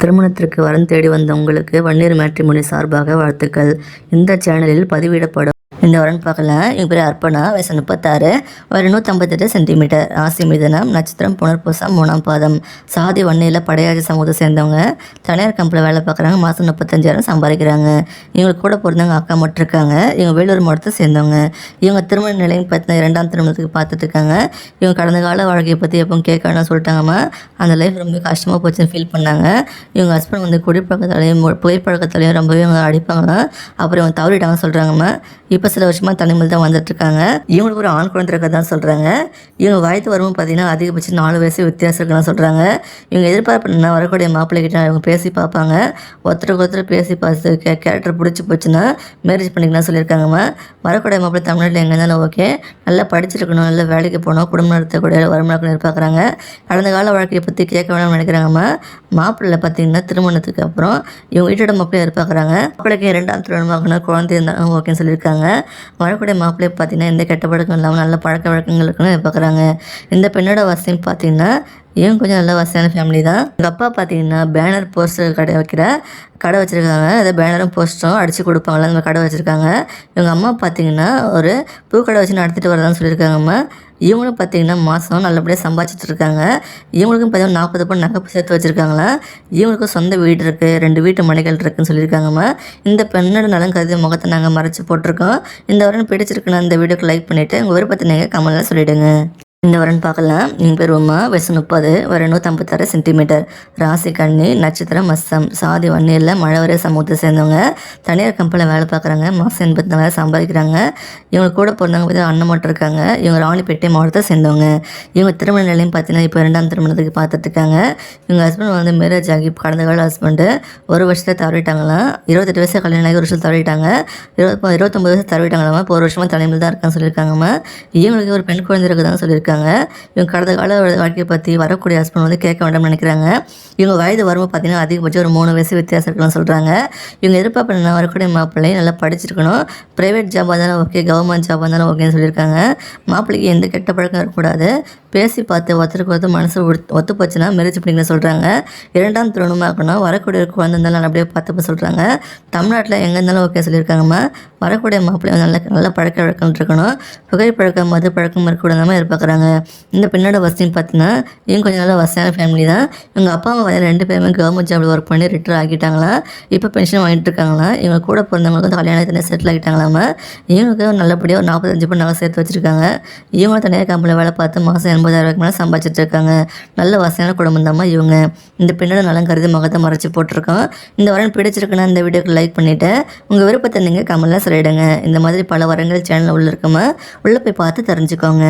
திருமணத்திற்கு வரன் தேடி வந்த உங்களுக்கு வன்னியர் மேட்ரிமோனி சார்பாக வாழ்த்துக்கள். இந்த சேனலில் பதிவிடப்படும் இந்த வரன் பார்க்கலாம். இவங்க பேர் அர்ப்பணா, வயசு 36, ஒரு 158 சென்டிமீட்டர், ராசி மிதுனம், நட்சத்திரம் புனர்பூசம், 3ஆம் பாதம், சாதி வன்னியில் படையாஜி சமூகத்தை சேர்ந்தவங்க, தனியார் கம்பெனியில் வேலை பார்க்குறாங்க, மாதம் 35,000 சம்பாதிக்கிறாங்க. இவங்களுக்கு கூட பிறந்தவங்க அக்கா மட்டும் இருக்காங்க. இவங்க வேலூர் மாவட்டத்தை சேர்ந்தவங்க. இவங்க திருமண நிலையம் பார்த்தினா 2ஆம் திருமணத்துக்கு பார்த்துட்டு இருக்காங்க. இவங்க கடந்த கால வாழ்க்கையை பற்றி எப்பவும் கேட்கணும்னு சொல்லிட்டாங்கம்மா. அந்த லைஃப் ரொம்ப கஷ்டமாக போச்சுன்னு ஃபீல் பண்ணாங்க. இவங்க ஹஸ்பண்ட் வந்து குடிப்பழக்கத்தாலையும் புகைப்பழக்கத்தாலையும் ரொம்பவே இவங்க அடிப்பாங்களாம். அப்புறம் இவங்க தவறிட்டாங்கன்னு சொல்கிறாங்கம்மா. இப்போ சில வருஷமாக தனிமையில் தான் வந்துட்டுருக்காங்க. இவங்களுக்கு ஒரு ஆண் குழந்தை இருக்க தான் சொல்கிறாங்க. இவங்க வயது வரும்போது பார்த்திங்கன்னா அதிகபட்சம் 4 வயசு வித்தியாசம் இருக்குன்னு சொல்கிறாங்க. இவங்க எதிர்பார்ப்புனா வரக்கூடிய மாப்பிள்ளைகிட்ட இவங்க பேசி பார்ப்பாங்க. ஒருத்தருக்கு பேசி பார்த்து கேரக்டர் பிடிச்சி போச்சுன்னா மேரேஜ் பண்ணிக்கலாம் சொல்லியிருக்காங்கம்மா. வரக்கூடிய மாப்பிள்ளை தமிழ்நாட்டில் எங்கே இருந்தாலும் ஓகே, நல்லா படிச்சிருக்கணும், நல்லா வேலைக்கு போகணும், குடும்பம் நடத்தக்கூடிய வருமானம் எதிர்பார்க்குறாங்க. கடந்த கால வாழ்க்கையை பற்றி கேட்க வேணும்னு நினைக்கிறாங்கம்மா. மாப்பிள்ளை பார்த்திங்கன்னா திருமணத்துக்கு அப்புறம் இவங்க வீட்டோட மாப்பிள்ளையை எதிர்பார்க்குறாங்க. மாப்பிள்ளைக்கு 2ஆம் திருமணமாகணும், குழந்தை இருந்தாலும் ஓகேன்னு சொல்லியிருக்காங்க. வரக்கூடிய மாப்பிள்ளை பார்த்திங்கன்னா எந்த கெட்ட பழக்கம் இல்லாமல் நல்ல பழக்க வழக்கங்கள் இருக்குன்னு எதிர்பார்க்குறாங்க. இந்த பெண்ணோட வசதியும் பார்த்திங்கன்னா இவங்க கொஞ்சம் நல்ல வசதியான ஃபேமிலி தான். எங்கள் அப்பா பார்த்திங்கன்னா பேனர் போஸ்டர் கடை வச்சுருக்காங்க. அதை பேனரும் போஸ்டரும் அடித்து கொடுப்பாங்களா அந்த மாதிரி கடை வச்சுருக்காங்க. இவங்க அம்மா பார்த்திங்கன்னா ஒரு பூக்கடை வச்சு நடத்திட்டு வரதான்னு சொல்லியிருக்காங்கம்மா. இவங்களும் பார்த்திங்கன்னா மாதம் நல்லபடியாக சம்பாதிச்சிட்டு இருக்காங்க. இவங்களுக்கும் பார்த்திங்கன்னா 40 பவுன் நகை சேர்த்து வச்சுருக்காங்களா. இவங்களுக்கும் சொந்த வீடு இருக்குது, 2 வீட்டு மனைகள் இருக்குதுன்னு சொல்லியிருக்காங்கம்மா. இந்த பெண்ணோட நலம் கருதி முகத்தை நாங்கள் மறைச்சி போட்டிருக்கோம். இந்த வரன் பிடிச்சிருக்குன்னா இந்த வீடியோக்கு லைக் பண்ணிவிட்டு உங்கள் விருப்பத்தை நீங்கள் கமெண்ட்டில் சொல்லிவிடுங்க. இந்த வரன் பார்க்கலாம். எங்கள் பேர் உமா, வயசு 30, ஒரு 156 சென்டிமீட்டர், ராசி கன்னி, நட்சத்திரம் மஸ்தம், சாதி வன்னியில் மழவரே சமூகத்தை சேர்ந்தவங்க, தனியார் கம்பெனியில் வேலை பார்க்குறாங்க, மாதம் 84,000 சம்பாதிக்கிறாங்க. இவங்க கூட பிறந்தவங்க பார்த்து அண்ணன் மட்டும் இருக்காங்க. இவங்க ராணிப்பேட்டை மாவட்டத்தை சேர்ந்தவங்க. இவங்க திருமண நிலையம் பார்த்தீங்கன்னா இப்போ 2ஆம் திருமணத்துக்கு பார்த்துட்டு இருக்காங்க. இவங்க ஹஸ்பண்ட் வந்து மேரேஜ் ஆகி கடந்த கால ஹஸ்பண்டு 1 வருஷத்தில் தவறிட்டாங்களாம். 28 வயசு கல்யாணம் ஆகி 1 வருஷம் தவறிட்டாங்க. 29 வயசு தவறிட்டாங்களாமா. இப்போ 1 வருஷமாக தலைமையில் தான் இருக்கான்னு சொல்லியிருக்காங்கம்மா. இவங்களுக்கு ஒரு பெண் குழந்தை இருக்குதான்னு சொல்லியிருக்காங்க. இவங்க கடந்த கால வாழ்க்கையை பற்றி வரக்கூடிய ஹஸ்பண்ட் வந்து கேட்க வேண்டாம்னு நினைக்கிறாங்க. இவங்க வயது வரும்போது பார்த்தீங்கன்னா அதிகபட்சம் ஒரு 3 வயசு வித்தியாசம் இருக்குன்னு சொல்கிறாங்க. இவங்க எதிர்பார்ப்பு என்ன, வரக்கூடிய மாப்பிள்ளை நல்லா படிச்சிருக்கணும், ப்ரைவேட் ஜாபாக இருந்தாலும் ஓகே, கவர்மெண்ட் ஜாபாக இருந்தாலும் ஓகேன்னு சொல்லியிருக்காங்க. மாப்பிள்ளைக்கு எந்த கெட்ட பழக்கம் இருக்கக்கூடாது, பேசி பார்த்து ஒருத்தருக்கு மனசு ஒத்து போச்சுன்னா மேரேஜ் பண்ணிக்கணும்னு சொல்கிறாங்க. 2ஆம் திருமணமாக்கணும், வரக்கூடிய குழந்தை இருந்தாலும் நல்லபடியாக பார்த்துப்ப சொல்கிறாங்க. தமிழ்நாட்டில் எங்கே இருந்தாலும் ஓகே சொல்லியிருக்காங்கம்மா. வரக்கூடிய மாப்பிள்ளை நல்ல பழக்க வழக்கம் இருக்கணும், புகைப்பழக்கம் மது பழக்கம் இருக்கக்கூடாதாமல் எதிர்பார்க்குறாங்க. இந்த பெண்ணோட வசதியும் பார்த்தீங்கன்னா இவங்க கொஞ்சம் நல்ல வசதியான ஃபேமிலி தான். இவங்க அப்பா அம்மா 2 பேருமே கவர்மெண்ட் ஜாபில் ஒர்க் பண்ணி ரிட்டர் ஆகிட்டாங்களாம். இப்போ பென்ஷன் வாங்கிட்டு இருக்காங்களாம். இவங்க கூட பிறந்தவங்களுக்கு வந்து கல்யாணத்தில் செட்டில் ஆகிட்டாங்களாமா. இவங்களுக்கு நல்லபடியாக ஒரு 45 பவுன் நகை சேர்த்து வச்சுருக்காங்க. இவங்களும் தனியார் கம்பெனியில் வேலை பார்த்து மாதம் 80,000 மேலே சம்பாதிச்சிட்டு இருக்காங்க. நல்ல வசதியான குடும்பம் தாம்மா இவங்க. இந்த பெண்ணோட நலம் கருதி முகத்தை மறைச்சி போட்டிருக்கோம். இந்த வரன் பிடிச்சிருக்குன்னா இந்த வீடியோக்கு லைக் பண்ணிவிட்டு உங்கள் விருப்பத்தை நீங்கள் கமெண்ட்டில் சொல்லிவிடுங்க. இந்த மாதிரி பல வரங்கள் சேனலில் உள்ளே போய் பார்த்து தெரிஞ்சுக்கோங்க.